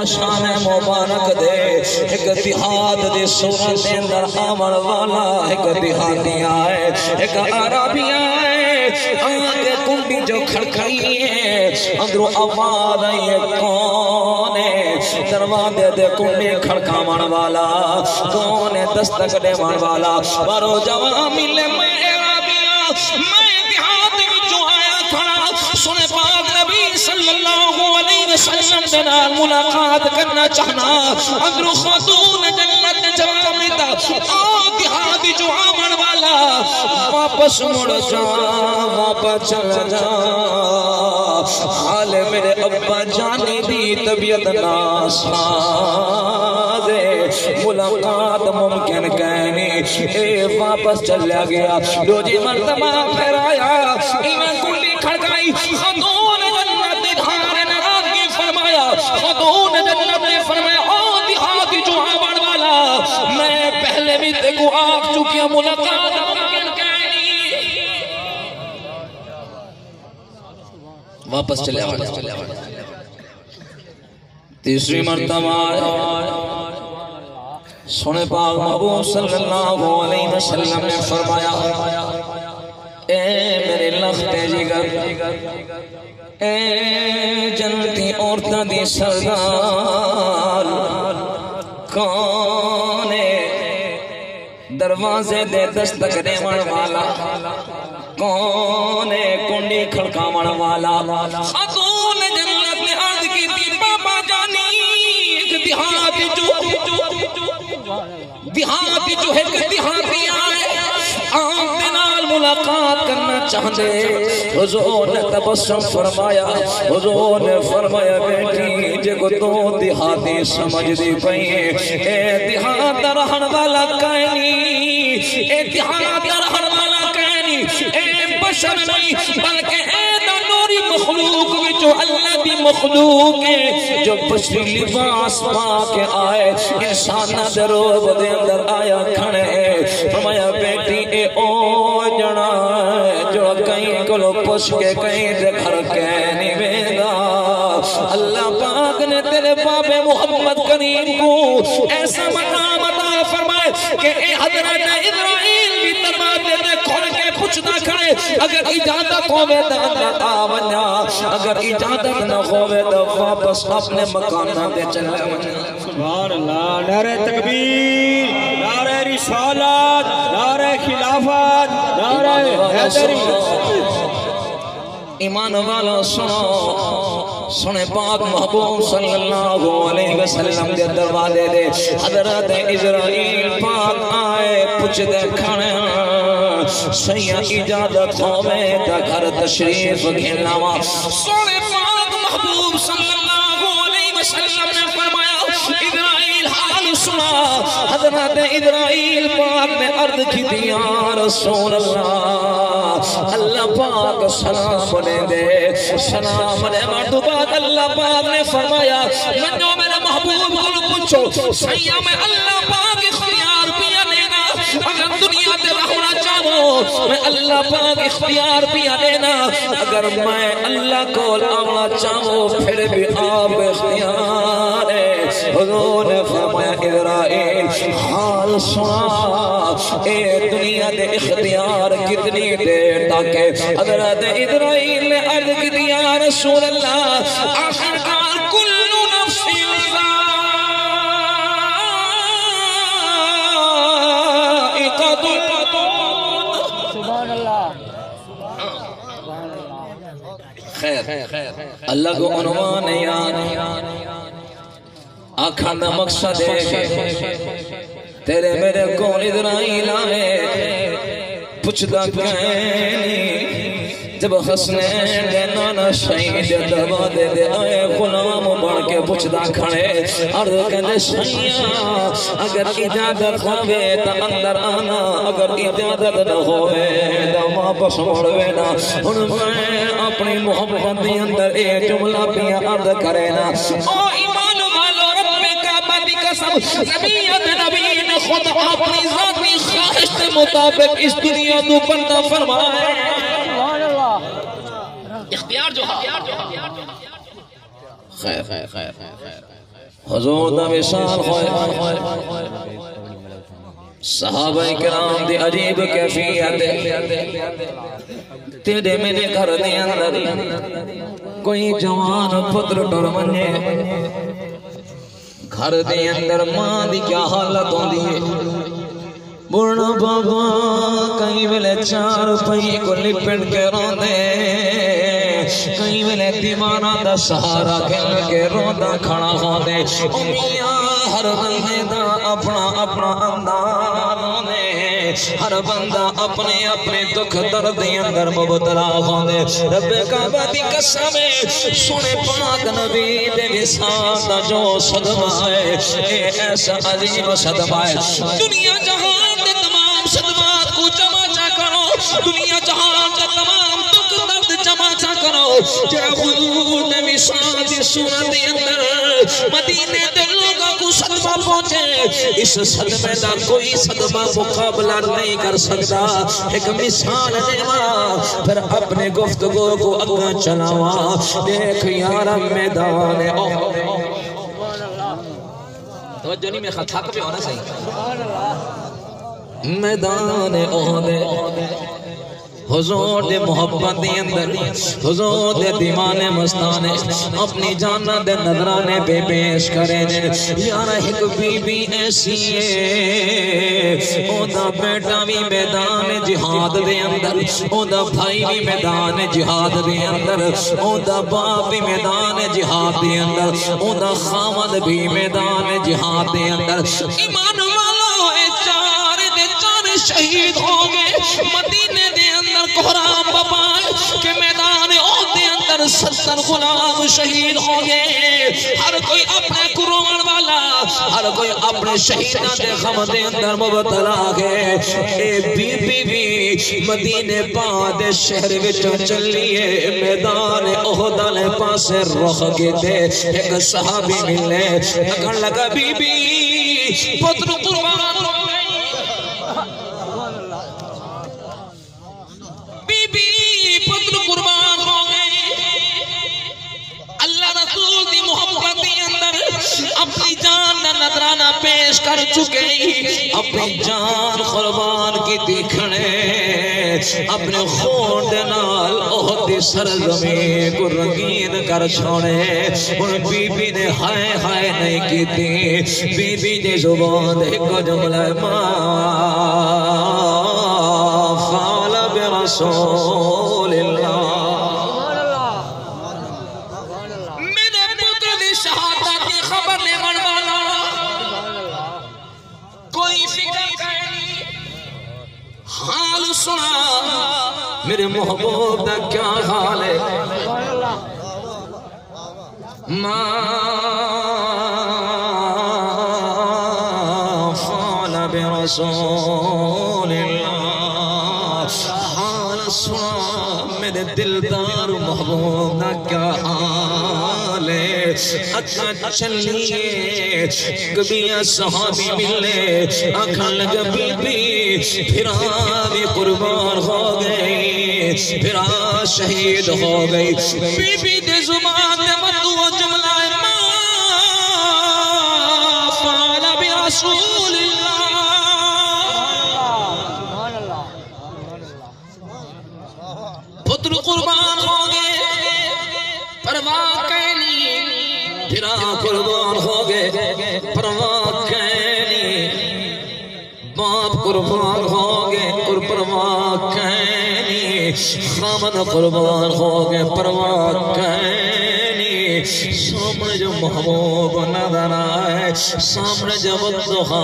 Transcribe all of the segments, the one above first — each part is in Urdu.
شان مبارک دے ایک دیہات دی صورت دے اندر آمن والا ایک دیہاتی آئے ایک عربی آئے آگے کنڈی جو کھڑکھڑی ہے اندروں آواز آئی کون ہے دروازے دے کنڈی کھڑکاون والا کون ہے دستک دے مان والا بارو جوان ملے میں عربیہ میں دیہات جو آیا کھڑا سنے پاک نبی صلی اللہ علیہ وسلم دینا ملاقات کرنا چاہنا اگر خاتون جنت جواب دیتا دیہاتی جو آمن والا واپس مڑ جا واپس چلا جا حال میرے ابا جانی دی طبیعت ناساز ملاقات ممکن کہنی اے واپس چلیا گیا دو جی مرتبہ پھر آیا ایمیں کلی کھڑکائی خاتون جنت دھار نراضگی فرمایا خاتون جنت نے فرمایا او دیہاتی جو آمن والا میں پہلے بھی دیکھو آگ چکی ملاقات ممکن کہنی واپس چلے آواز تیسری مرتبہ سنے پاک محبوب صلی اللہ علیہ وسلم نے فرمایا اے میرے لخت جگر اے جنتی عورتاں دی سردار کون ہے دروازے دے دستک دیون والا کون ہے کنڈی کھڑکاون والا خاتون جنت نے عرض کی تھی بابا جانی ایک دیہاتی جو ہے کہ دیہاتی آئے آنکھ دنال ملاقات کرنا چاہتے حضور نے تبسم فرمایا حضور نے فرمایا بیٹی جے کو تو دیہاتی سمجھ دی پئی اے دیہات رہن والا کہنی اے دیہات رہن والا کہنی اے بشر نہیں بلکہ اے نوری مخلوق جو اللہ دی مخلوق ہے جو بشری لباس پا کے آئے انسانہ دروب دے اندر آیا کھڑے فرمایا بیٹی اے او جڑا جو کہیں کلو پوچھ کے کہیں دے گھر کہنی بیدا اللہ پاک نے تیرے باب محمد کریم کو ایسا مقام عطا فرمائے کہ اے حضرت ابراہیل بھی دروازے دے کھول کے پوچھتا کھڑے اگر اجازت ہوئے تو اندر آونا اگر اجازت نہ ہوئے تو واپس اپنے مکانہ دے چلے ونا سبحان اللہ نعرہ تکبیر نعرہ رسالت نعرہ خلافت نعرہ حیدری ایمان والا سنو سنے پاک محبوب صلی اللہ علیہ وسلم دے دروازے دے حضرت اسرائیل پاک آئے پوچھ دے کھڑے سیاں اجازت ہوئے تا گھر تشریف گھناوا سنے پاک محبوب صلی اللہ علیہ وسلم نے فرمایا اسرائیل حال سنا حضرت اسرائیل پاک نے عرض کی دی یا رسول اللہ پاک سلام نے دے سلام نے مردبات اللہ پاک نے فرمایا میں جو میرے محبوب کو پوچھو سیاں میں اللہ پاک اختیار پیا لینا اگر دنیا دے رہنا چاہو میں اللہ پاک اختیار پیا لینا اگر میں اللہ کو آنا چاہو پھر بھی آپ اختیار ہے حضور نے فرمایا اسرائیل حال سنا اے دنیا دے اختیار کتنی دیر تاکہ حضرت اسرائیل نے عرض کی دی یا رسول اللہ آخرکار کل نفس ذائقۃ سبحان اللہ خیر اللہ کو عنوان یاد آنکھاں دا مقصد ہے تیرے میرے کون اسرائیل آئے پوچھتا کہنی جب حسنین دے نانا شہید دروازے دے آئے غلام بڑھ کے پوچھتا کھڑے عرض کہنے سیاں اگر اجازت ہوئے تا اندر آنا اگر اجازت نہ ہوئے تا واپس موڑوے نا ان میں اپنی محبت دی اندر اے جملہ پیا عرض کرے نا او ایمان والو رب کعبہ دی قسم نبی نے خود اپنی ذاتی خواہش کے مطابق اس دنیا تو بندہ فرمائے اختیار جو خیر حضور دا وصال ہوئے صحابہ کرام دی عجیب کیفیت تیرے میرے گھر دے اندر کوئی جوان پتر ٹر منے گھر دے اندر ماں دی کیا حالت ہوں دی بڑھنا بابا کئی ویلے چار پئی کو لپٹ کے روندے کئی ویلے دیوانہ دا سہارا کھل کے روندا کھڑا ہوندے امیاں ہر بندے دا اپنا اپنا انداز ہوندے ہر بندہ اپنے اپنے دکھ درد دے اندر مبتلا ہوندے رب کعبہ دی قسم سنے پاک نبی دے وصال دا جو صدمہ ہے اے ایسا عظیم صدمہ ہے دنیا جہان دے تمام صدمات کو جمع کرو دنیا جہان دے تمام دکھ درد جمع کرو جڑا حضور دے وصال دی صورت دے اندر مدینے دے لوگوں کو صدمہ پہنچے اس صدمے دا کوئی صدمہ مقابلہ نہیں کر سکتا ایک مثال دیوا پھر اپنے گفتگو کو اگا چلاوا دیکھ یارا میدان توجہ نہیں میں تھک پہ ہونا صحیح میدان احد حضور دے محبت دے اندر حضور دے دیوانے مستانے اپنی جانا دے نظرانے بے پیش کرے دے یارا ایک بی بی ایسی ہے اوہ بیٹا بھی میدان جہاد دے اندر اوہ بھائی بھی میدان جہاد دے اندر اوہ باپ بھی میدان جہاد دے اندر اوہ خامد بھی میدان جہاد دے اندر ایمان والو اے چار دے چار شہید ہو گئے مدینے دے اندر قرآن بابائے کہ میدان احد دے اندر 70 غلام شہید ہو گئے ہر کوئی اپنے قرآن والا ہر کوئی اپنے شہیدان دے غم دے اندر مبتلا گئے اے بی بی بی مدینے بعد شہر وچوں چلیے میدان احد والے پاسے رخ کیتے ایک صحابی ملے کہن لگا بی بی پتر قربان ہو گئی پتر قربان ہو گئے اللہ رسول دی محبت دی اندر اپنی جان نہ نظرانہ پیش کر چکے اپنی جان قربان کی دیکھنے اپنے خون دے نال احد دی سرزمین کو رنگین کر چھوڑے ان بی بی نے ہائے ہائے نہیں کی تھی بی بی دے زبان دے کو جملہ ماں فعل برسول اللہ میرے پتر دی شہادت دی خبر نے والا کوئی فکر نہیں حال سنا میرے محبوب دا کیا حال ہے ماں فعل برسول اللہ سنا میرے دلدار محبوب دا کیا حال ہے اکھا چلیے کبھی صحابی ملے اکھا لگا بی بی پھرا بھی قربان ہو گئی پھرا شہید ہو گئی بی بی دے زبان دے مدعو جملہ ماں فعل برسول اللہ پتر قربان ہو گئے پرواہ کہنی پھرا قربان ہو گئے پرواہ کہنی باپ قربان ہو گئے پرواہ کہنی خامد قربان ہو گئے پرواہ کہنی سامنے جو محبوب نظر آئے سامنے جو مدوحا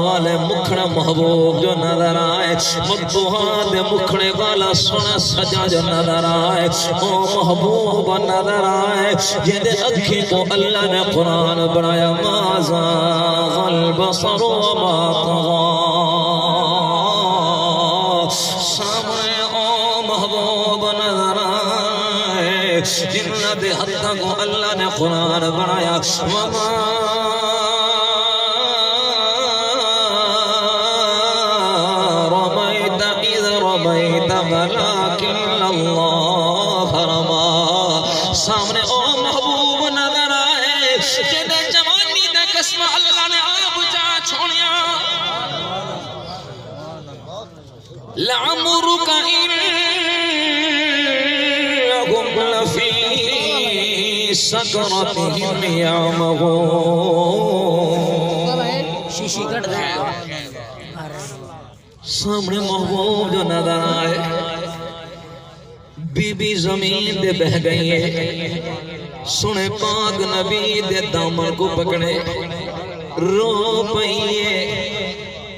والے مکھڑا محبوب جو نظر آئے مدوحا دے مکھڑے والا سونا سجا جو نظر آئے او محبوب نظر آئے جہدے اکھی کو اللہ نے قرآن بنایا ما زاغ البصر وما طغى سامنے او محبوب نظر آئے جنہ دے حد کو اللہ نے قرآن بنایا وما رميت إذ رميت ولكن الله رمى سامنے او محبوب نظر آئے جدے جوانی دے سکرتهم يعمهون شیشی کٹ دیں سامنے محبوب جو نظر آئے بی بی زمین دے بہ گئی ہے سنے پاک نبی دے دامن کو پکڑے رو پئیے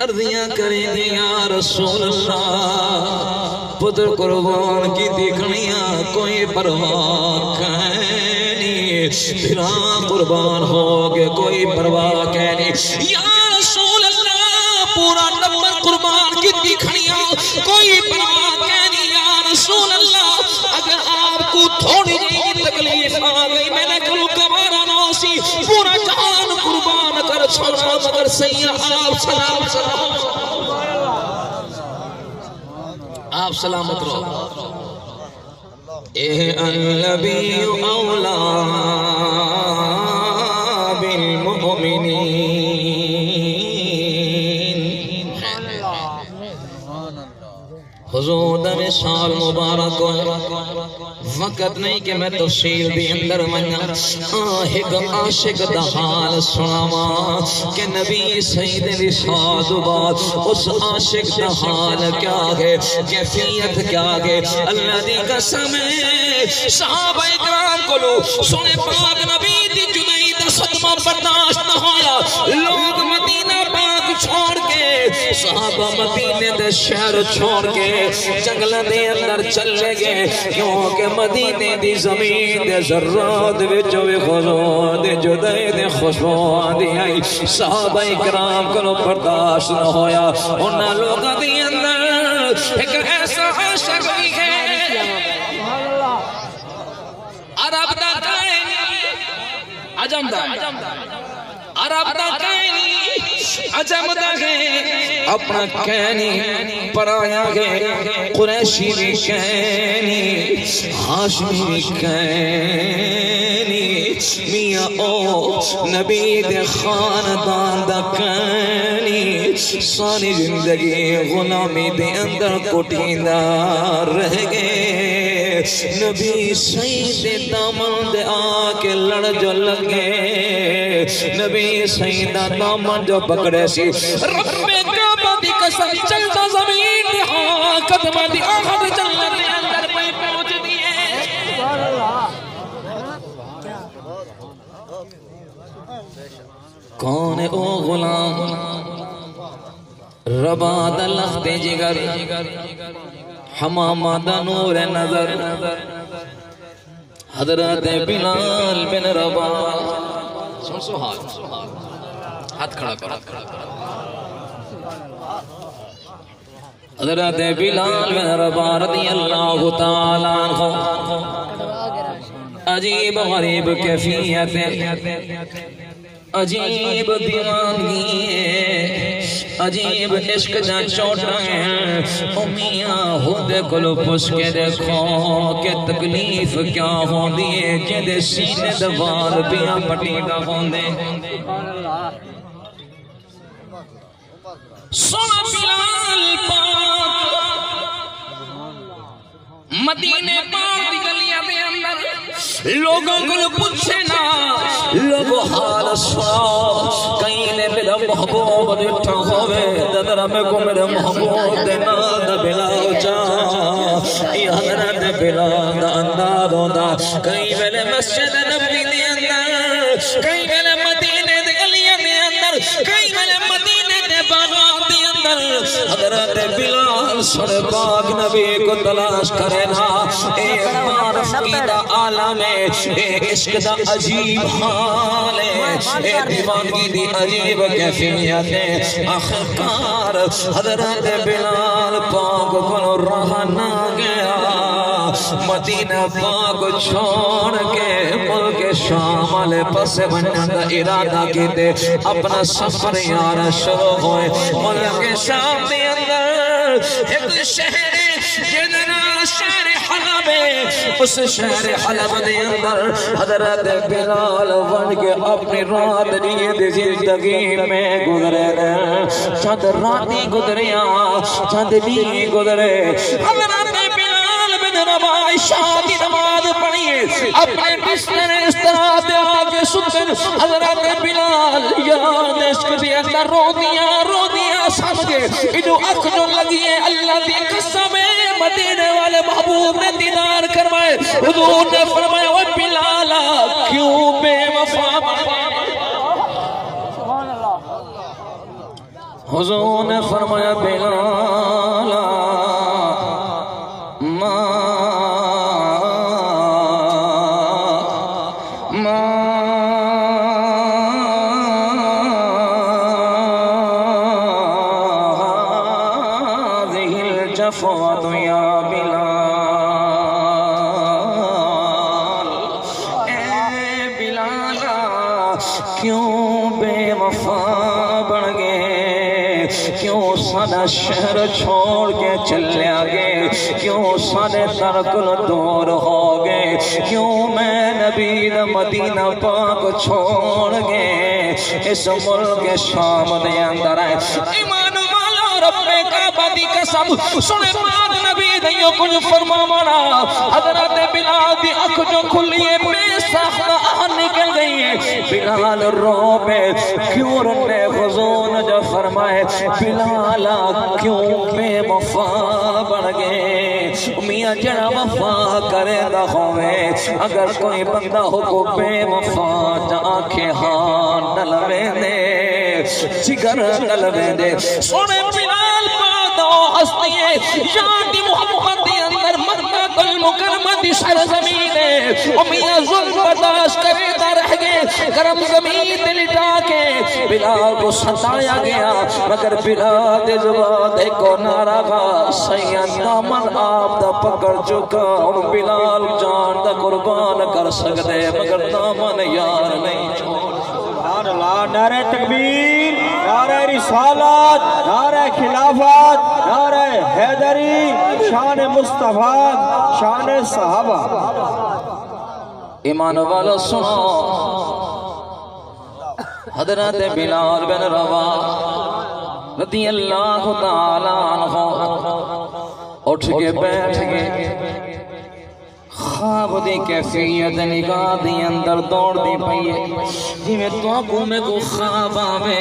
عرضیاں کریں گے یا رسول اللہ پتر قربان کی دیکھنیاں کوئی پرواہ نہیں پھرا قربان ہو گئے کوئی پرواہ نہیں یا رسول اللہ پورا نمبر قربان کی دیکھنیاں کوئی پرواہ نہیں یا رسول اللہ اگر آپ کو تھوڑی جی تکلیف آ گئی میں نے کلو کمارا نوسی پورا جان قربان کر چھوڑا مگر سیاح آپ سلامت رہو اے النبی اولا بالمؤمنین حضور دا مثال مبارک وقت نہیں کہ میں تفصیل بھی اندر منیا ایک عاشق دا حال سناوا کہ نبی سید رسالت بعد اس عاشق دا حال کیا ہے کیفیت کیا ہے اللہ دی قسم صحابہ اکرام کو لو سنے پاک نبی دی جدائی دا صدمہ برداشت نہ ہویا لوگ مدینہ پاک چھوڑ کے صحابہ مدینے دے شہر چھوڑ کے جنگل دے اندر چلے گئے کیونکہ مدینے دی زمین دے ذرات وچ وی خزو دے جدائی دے خوشبو آندی آئی صحابہ اکرام کو برداشت نہ ہویا انہاں لوگاں دی اندر ایک ایسا عاشق بھی ہے عرب دا کائنی عجم دا عرب دا کائنی عجم دا گئے اپنا کہنی پرایا گئے قریشی بھی کہنی ہاشمی بھی کہنی میاں او نبی دے خاندان دا کہنی ساری زندگی غلامی دے اندر کٹیندہ رہ گئے نبی سید دامن دے آکے لڑ جو لگے نبی سید دامن جو پکڑے سی رب کعبہ دی قسم چلتا زمین دی ہاں قدمہ دی آخر چلنے دے اندر پہ پہنچ دیئے کون او غلام ربا دا لخت جگر حمامہ دا نور نظر حضرت بلال بن ربا سن سوحال ہاتھ کھڑا کر حضرت بلال بن ربا رضی اللہ تعالیٰ عنہ عجیب غریب کیفیت عجیب دیوانگی عجیب عشق دا چوٹا ہے امیاں خود کلو پس کے دیکھو کہ تکلیف کیا ہوں دیئے کہ دے سینے دوار بیاں پٹی دا ہوں دے سونا بلال پاک مدینے پاک دی گلیاں دے اندر لوگوں کو پوچھے نا لوگوں حال سوا کہیں نے میرا محبوب دیٹھا ہوئے ددرہ میں کو میرا محبوب دینا دا بلاو جا یہ حضرت بلاو دا انداز ہوتا کہیں میرے مسجد نبی دے اندر کہیں میرے مدینے دے گلیاں دے اندر کہیں میرے مدینے دے باغات دے اندر حضرت بلال سر پاک نبی کو تلاش کرے نا اے معرف کی دا عالم ہے اے عشق دا عجیب حال ہے اے دیوانگی دی عجیب کیفیت ہے آخرکار حضرت بلال پاک کو راہ نہ گیا مدینہ پاک چھوڑ کے ملک شام والے پس بننے کا ارادہ کیتے اپنا سفر یارا شروع ہوئے ملک شام دے اندر ایک شہر جنرا شہر حلب ہے اس شہر حلب دے اندر حضرت بلال بن کے اپنی رات نیت زندگی میں گزرے چند راتی گزریاں چند لی گزرے حضرت بلال بن جناب عائشہ دی نماز پڑھیے اپنے بستر اس طرح دے آگے ستن حضرت بلال یاد عشق دی اندر رو دیا سمجھے انہوں اکھ جو لگیے اللہ دی قسم مدینے والے محبوب نے دیدار کروائے حضور نے فرمایا وہ بلالا کیوں بے وفا حضور نے فرمایا بلالا فوت یا بلال اے بلالا کیوں بے وفا بن گئے کیوں ساڈا شہر چھوڑ کے چلے گئے کیوں ساڈے درکل دور ہو گئے کیوں میں نبی دا مدینہ پاک چھوڑ گئے اس ملک شام دے اندر ہے ایمان والا رب کعبہ دی قسم سنے پاک نبی دیو کچھ فرمانا حضرت بلال دی اکھ جو کھلیے بے ساختہ آن نکل گئی بلال رو پہ کیوں رنے خزون جو فرمائے بلالا کیوں بے وفا بڑھ گئے میاں جڑا وفا کرے دا ہوئے اگر کوئی بندہ ہو کو بے وفا جا آنکھیں ہاں ڈلوے دے جگر ڈلوے دے سنے بلال پادو ہستی ہے شاہدی محمد دی اندر مکہ المکرمہ دی سرزمین ہے میاں ظلم برداشت کرے دا رہ گئے گرم زمین دلٹا کے بلال کو ستایا گیا مگر بلال دے زبان کو نعرہ گا سید دامن آپ دا پکڑ چکا اور بلال جان دا قربان کر سکتے مگر دامن یار نہیں چھوڑ سبحان اللہ نعرہ تکبیر نعرہ رسالت نعرہ خلافت نعرہ حیدری شان مصطفیٰ شان صحابہ ایمان والا سنو حضرت بلال بن رواح رضی اللہ تعالیٰ عنہ اٹھ کے بیٹھ گئے خواب دی کیفیت نگاہ دی اندر دوڑ دی پئیے جی میں تو آگوں میں کو خواب آوے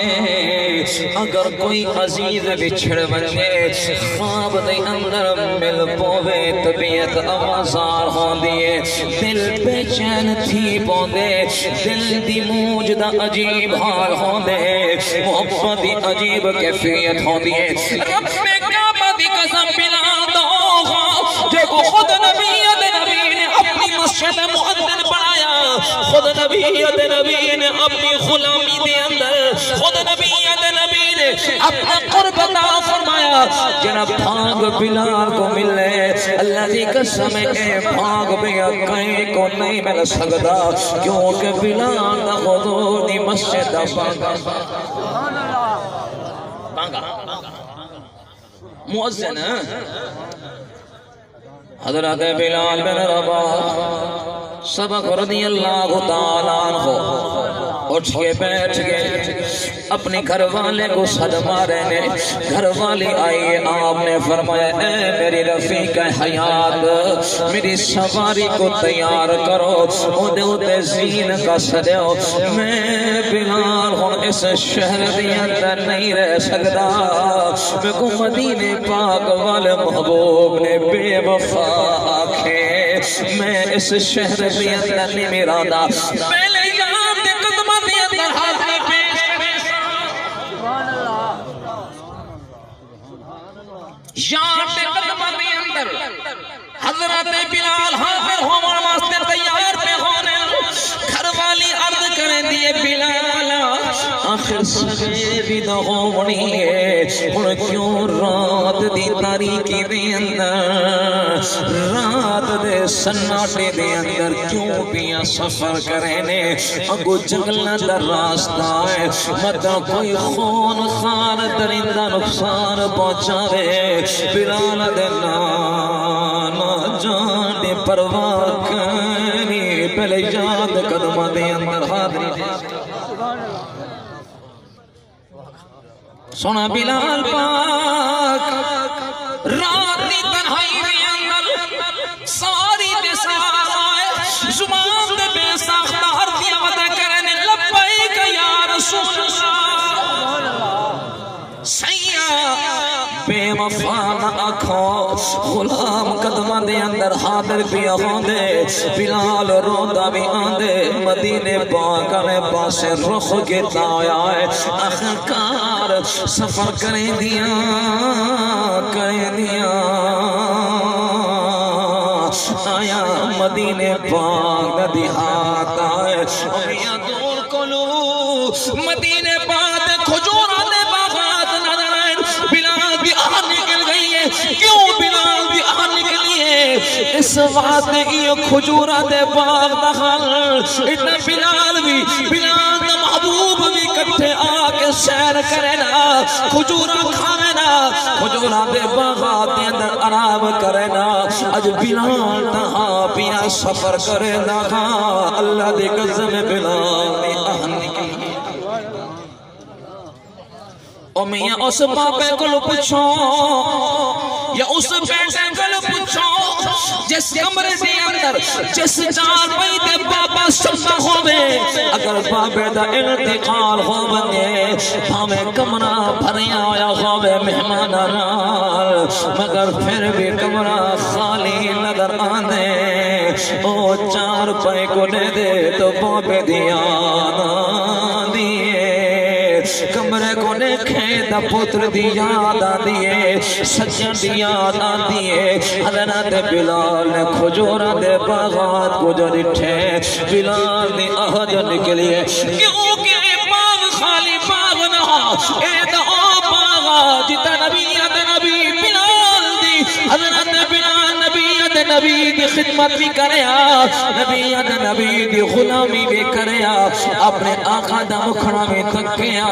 اگر کوئی عزیز بچھڑ بچے خواب دی اندر مل پوے طبیعت آوازار ہوں دیئے دل بے چین تھی پوندے دل دی موجدہ عجیب حال ہوں دے محبت دی عجیب کیفیت ہوں دیئے رب کعبہ دی قسم پلا دو جو خود نبی مسجد مؤذن بنایا خود نبی نے اپنی غلامی دے اندر خود نبی نے اپنا قرب عطا فرمایا جناب بھاگ بلال کو ملے اللہ دی قسم اے بھاگ بیا کہیں کو نہیں مل سکتا کیونکہ بلال دا حضور دی مسجد دا بانگا مؤذن حضرت بلال بن رواح سبق رضی اللہ تعالیٰ عنہ اٹھ کے بیٹھ گئے اپنے گھر والے کو صدمہ رہنے گھر والی آئیے آپ نے فرمایا اے میری رفیق حیات میری سواری کو تیار کرو ادھے زین کا سدیو میں بلال ہوں اس شہر دی اندر نہیں رہ سکتا میں کو مدینے پاک والے محبوب نے بے وفا آکھے میں اس شہر دی اندر نہیں میرا دا پہلے یاد دے قدمہ دی اندر ہاتھ میں پیش یاد دے قدمہ دی اندر حضرت بلال حاضر ہونے واسطے تیار پہ ہونے گھر والی عرض کریں دیئے بلال آخر سویری دا ہونی ہے اور کیوں رات دی تاریکی دے اندر رات دے سناٹے دے اندر کیوں پیا سفر کرینے اگو جنگلہ در راستہ ہے مطلب کوئی خون خار درندہ نقصان پہنچاوے بلال دے نانا جان دے پرواہ کرنی پہلے یاد قدمہ دے اندر حاضری دے سونا بلال پاک رات دی تنہائی دے اندر غلام قدمہ دے اندر حاضر بھی آندے بلال روندا بھی آندے مدینے پاک نے پاسے رخ کیتا ہویا ہے آخرکار سفر کریں دیا آیا مدینے پاک دیہات آئے میاں دور کلو مدینے پاک کھجورہ دے باغات نظر آئے بلال بھی آن نکل گئی ہے کیوں بلال بھی آن نکلی ہے اس وقت یہ کھجورہ دے باغ دخل اتنا بلال دا محبوب بھی کٹھے آکے سیر کرے نا کھجورہ کھاوے نا کھجورہ دے باغات دے اندر آرام کرے نا اج بلال تہا پیا سفر کرے نا اللہ دے قسم بلال دی آن نکلی او میاں اس بابے کو پوچھو یا اس بیٹے کو پوچھو جس کمرے دے اندر جس جان پئی تے بابا سمجھا ہوے اگر بابے دا انتقال ہو بنے ہمیں کمرہ بھریا ہویا ہوے مہماناں نال مگر پھر بھی کمرہ خالی نظر آندے او چار پئی کو دے دے تو بابے دی یاد آندی کمرے کو دیکھے دا پتر دی یاد آدیے سجن دی یاد آدیے حضرت بلال نے کھجورہ دے باغات کو جو ڈٹھے بلال دی آہد نکلیے کیونکہ باغ خالی باغ نہ اے دا باغ جتا نبی بلال دی حضرت بلال نبی دی خدمت بھی کریا نبی دی غلامی بھی کریا اپنے آقا دا مکھڑا بھی تکیا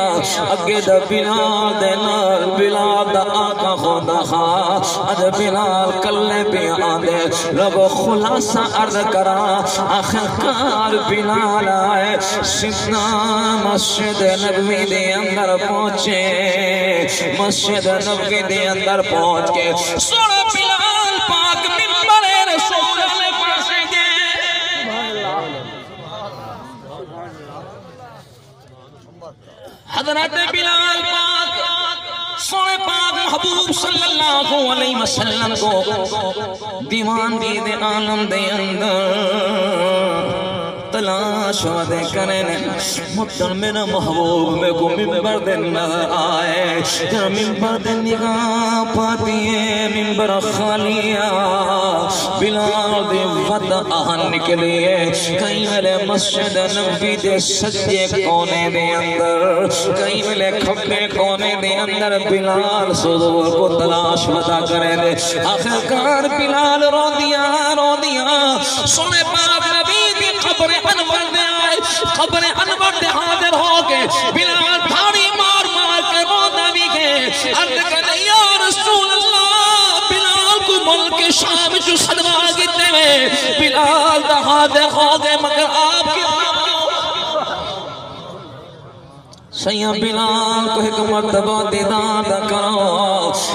اگے دا بلال دے نال بلال دا آقا خدا خواہ اد بلال کلے بھی آدھے رب خلاصہ عرض کرا آخرکار بلال آئے سیدنا مسجد نبوی دے اندر پہنچے مسجد نبوی دے اندر پہنچ کے سوڑا بلال پاک ممبر رسول اللہ پاسے گے حضرت بلال پاک سونے پاک محبوب صلی اللہ علیہ وسلم کو دیوانگی دے عالم دے اندر تلاش ودے کرنے مطلب میرا محبوب میں کو ممبر دے نظر آئے جب ممبر دے نگاہ پاتی ہے ممبر خالیہ بلال دے وطا آہن نکلیے کہیں ملے مسجد نبی دے سجدے کونے دے اندر کہیں ملے کھپے کونے دے اندر بلال صدور کو تلاش ودا کرے دے آخرکار بلال رو دیا سنے پاک نبی دی قبر انور دے آئے قبر انور دے حاضر ہو گئے بلال دھاڑی مار کے رودا بھی گئے عرض کرے یا رسول اللہ بلال کو ملک شام جو صدقہ گیتے میں بلال دا حاضر ہو گئے مگر آپ کی سیاں بلال کو ایک مرتبہ دیدار دا کرو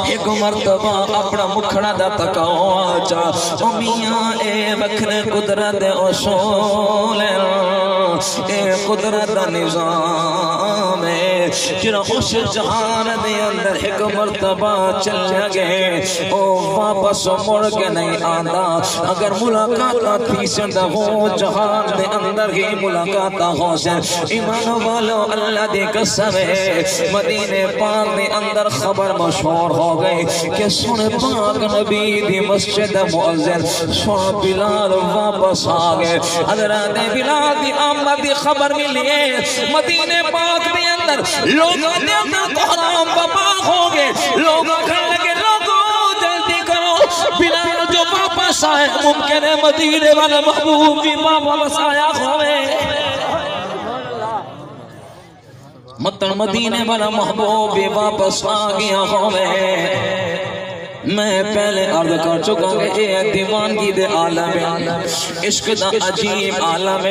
ایک مرتبہ اپنا مکھڑا دا تکاؤ آجا او میاں اے بکر قدرت اصول اے قدرت دا نظام ہے جنہا اس جہان دے اندر ایک مرتبہ چل گئے او واپس مڑ کے نہیں آندا اگر ملاقات تھی سندہ وہ جہان دے اندر ہی ملاقات ہو سے ایمان والو اللہ دے قسم ہے مدینے پاک دے اندر خبر مشہور ہو گئی کہ سن پاک نبی دی مسجد مؤذن سن بلال واپس آگئے حضرت بلال دی آمد دی خبر ملیے مدینے پاک دے اندر لوگوں دے اندر تحرام بپاک ہو گئے لوگوں کھڑ لگے لوگوں جلدی کرو بلال جو واپس آئے ممکن ہے مدینے والا محبوب بھی واپس آیا ہوئے مطلب مدینے والا محبوب بھی واپس آ گیا ہوئے میں پہلے عرض کر چکا کہ اے دیوانگی دے عالم عشق دا عجیب عالم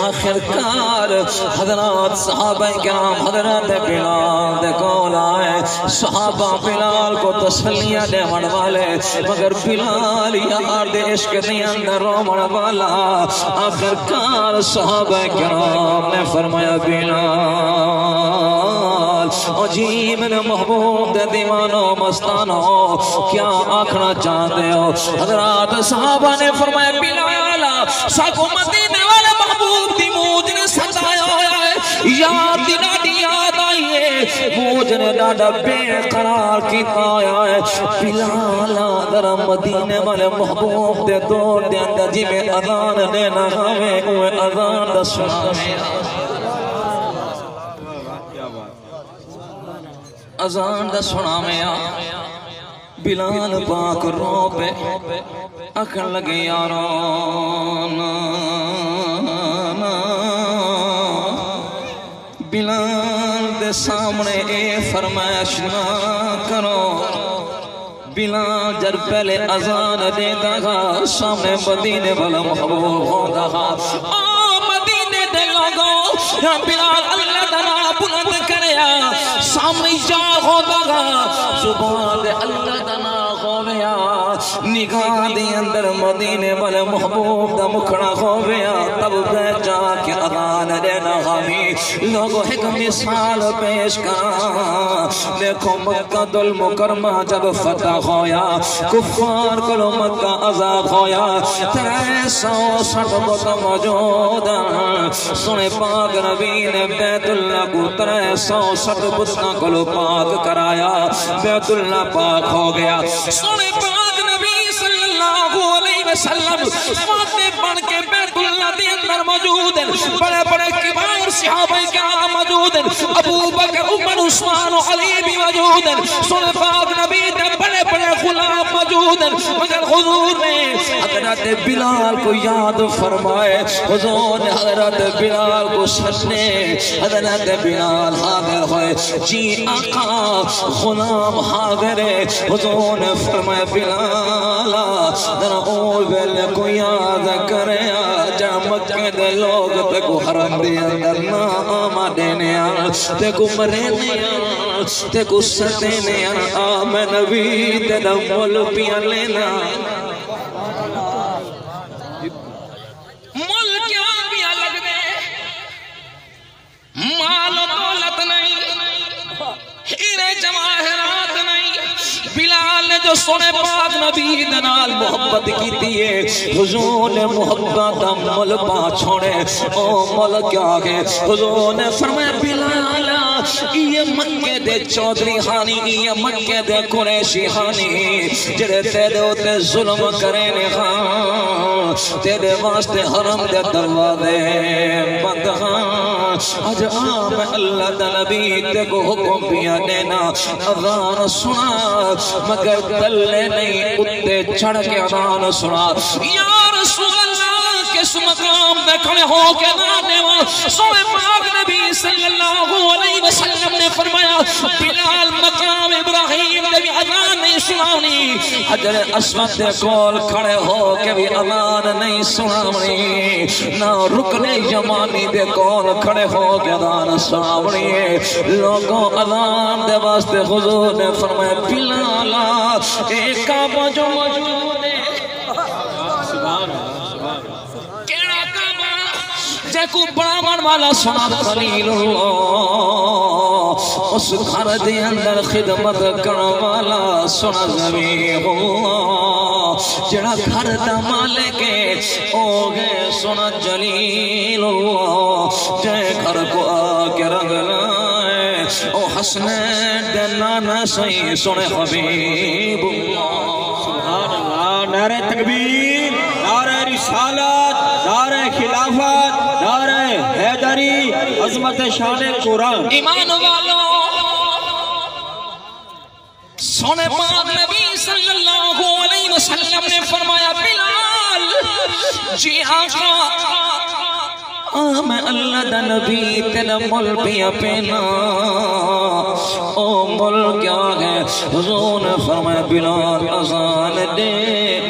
آخرکار حضرات صحابہ کرام حضرت بلال دے کول آئے صحابہ بلال کو تسلیہ دے من والے مگر بلال یار دے عشق دے اندر رومن والا آخرکار صحابہ کرام نے فرمایا بلال او جی میرے محبوب دے دیوانو مستانو کیا آکھنا چاہتے ہو؟ حضرات صحابہ نے فرمایا بلال ساکو مدینے والے محبوب دی موج نے ستایا ہویا ہے، یاد یاد آئیے موج نے ڈاڈا بے قرار کیتا آیا ہے۔ بلال در مدینے والے محبوب دے دور دے اندر جی میں اذان دینا ہمیں اوے اذان دا سنا میں اذان دا سنا میں بلال پاک رو پہ اکھن لگے یاران بلال دے سامنے اے فرمائش نہ کرو۔ بلال جب پہلے اذان دیتا گا سامنے مدینے والا محبوب ہوتا گا، مدینے دے لوگوں یا بلال اللہ تعالیٰ بلند کریا سامنے جا ہوتا گا، زبان دے اللہ تعالیٰ ہویا نگاہ دی اندر مدینے والے محبوب دا مکھڑا ہویا، تب بیٹھ جا کے اذان دینا غامی لوگوں ایک مثال پیش کرا۔ دیکھو مکہ المکرمہ جب فتح ہویا کفار کو مکہ عذاب ہویا 360 بت موجود سنے پاک نبی نے بیت اللہ کو 360 بتاں کو پاک کرایا، بیت اللہ پاک ہو گیا۔ سنے پاک نبی صلی اللہ علیہ وسلم فاتح بن کے بیت اللہ دے اندر موجود ہیں، بڑے بڑے کبار صحابہ کرام موجود ہیں، ابو بکر عمر عثمان علی بھی موجود ہیں، سنے پاک نبی دے بڑے بڑے غلام موجود ہیں، مگر حضور نے حضرت بلال کو یاد فرمائے، حضور نے حضرت بلال کو سجنے، حضرت بلال حاضر ہوئے، جی آقا غلام حاضر ہے، حضور نے فرمائے بلال ذرا او بیلے کو یاد کرے جا مکہ دے لوگ تے کو حرم دے اندر نام دینے تے کو مرنے تے کو سدنے میں نبی تے مول پیا لینا مول کیا پیا لگ دے مال و دولت نہیں ہیرے جواہرات نہیں۔ بلال نے جو سنے پاک نبی دنال محبت کی دیئے، حضور نے محبت مل پا چھوڑے، او مل کیا گئے، حضور نے فرمایا بلال یہ مکہ دے چودری خانی، یہ مکہ دے قریشی خانی جڑے تیرے ہوتے ظلم کریں خان، تیرے واسطے حرم دے دروازے بند خان، آج آم اللہ دا نبی تے کو حکم پیا دینا اذان سنا، مگر دلے نہیں اتے چھڑ کے اذان سنا۔ یا رسول اللہ کس مقام میں کھڑے ہو کے نانے سوئے پاک نبی صلی اللہ علیہ وسلم نے فرمایا بلال مقام ابراہیم نے بھی اذان نہیں سنانی، حجر اسود دے کول کھڑے ہو کے بھی اذان نہیں سنانی، نہ رکن یمانی دے کول کھڑے ہو کے اذان سنانی۔ لوگوں اذان دے واسطے حضور نے فرمایا بلال ایک کعبہ جو موجود ہے کیڑا کعبہ جے کو بڑا من والا سنا خلیل اللہ، اس گھر دے اندر خدمت کرنے والا سنا زمین اللہ، جڑا گھر دا مالک او گئے سنا جلیل اللہ، جے گھر کو آ کے رنگ لائے او حسنین دے نانا سی سنے حبیب اللہ۔ سبحان اللہ، نعرہ تکبیر، نعرہ رسالت، نعرہ خلافت، نعرہ حیدری، عظمت شان قرآن۔ ایمان والو سونے پاک نبی صلی اللہ علیہ وسلم نے فرمایا بلال جی آقا میں اللہ دا نبی تینا مل پیا پینا، او مل کیا ہے؟ حضور نے فرمایا بلال اذان دے،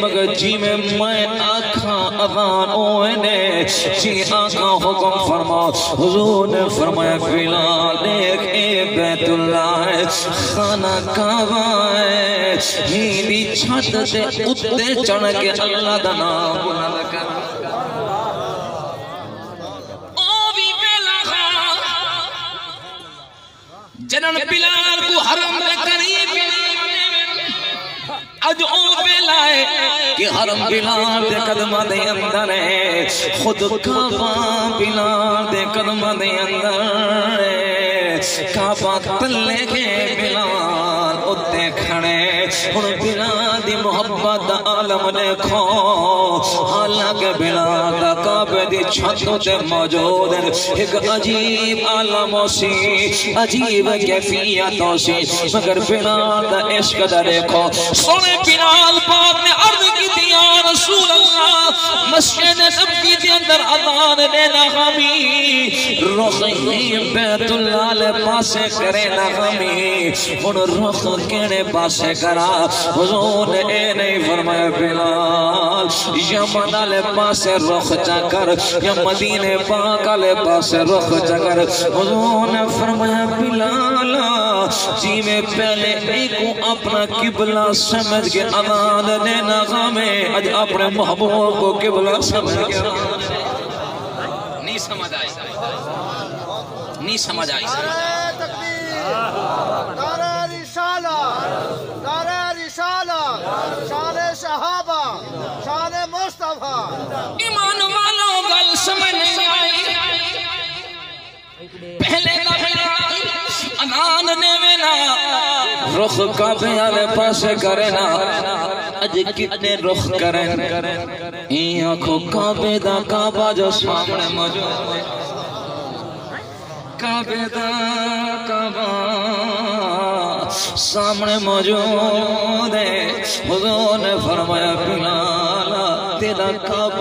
مگر جی میں آکھا اذان اوے نے، جی آقا حکم فرما، حضور نے فرمایا بلال دیکھ اے بیت اللہ ہے، خانہ کعبہ ہے، ہیلی چھت دے اتے چڑھ کے اللہ دا نام بلند کر۔ جنن بلال کو حرم دے قریب اج او بلائے کہ حرم بلال دے قدمہ دے اندر ہے خود کعبہ بلال دے قدمہ دے اندر ہے کعبہ تلے کے بلال اتے کھڑے ہن بلال دی محبت عالم دیکھو حالانکہ بلال دا کعبے دی چھتوں تے موجود ہے ایک عجیب عالم سی عجیب کیفیت سی مگر بلال دا عشق دا دیکھو سونے بلال پاک نے عرض کی تھی یا رسول اللہ مسجد نبوی کے اندر اذان دینا ہمیں رخ بیت اللہ لے پاسے کرے نہ ہمیں ہن رخ کیڑے پاسے کرا حضور نے اے نہیں فرمایا بلال یمن والے پاسے رخ چا کر یا مدینے پاک والے پاسے رخ چا کر حضور نے فرمایا بلال جی میں پہلے ایک کو اپنا قبلہ سمجھ کے اذان دینا ہمیں اج اپنے محبوب کو قبلہ سمجھ کے نہیں سمجھ آئی نہیں سمجھ آئی نعرہ رسالت نعرہ رسالت شان صحابہ شان مصطفیٰ ایمان والوں گل سمجھ نہیں آئی پہلے کا بلال اذان نے وینا رخ کعبے والے پاسے کرے نا اج کتنے رخ کریں این آنکھوں کعبے دا کعبہ جو سامنے موجود ہے کعبے دا کعبہ سامنے موجود ہے حضور نے فرمایا بلال تیرا کعبہ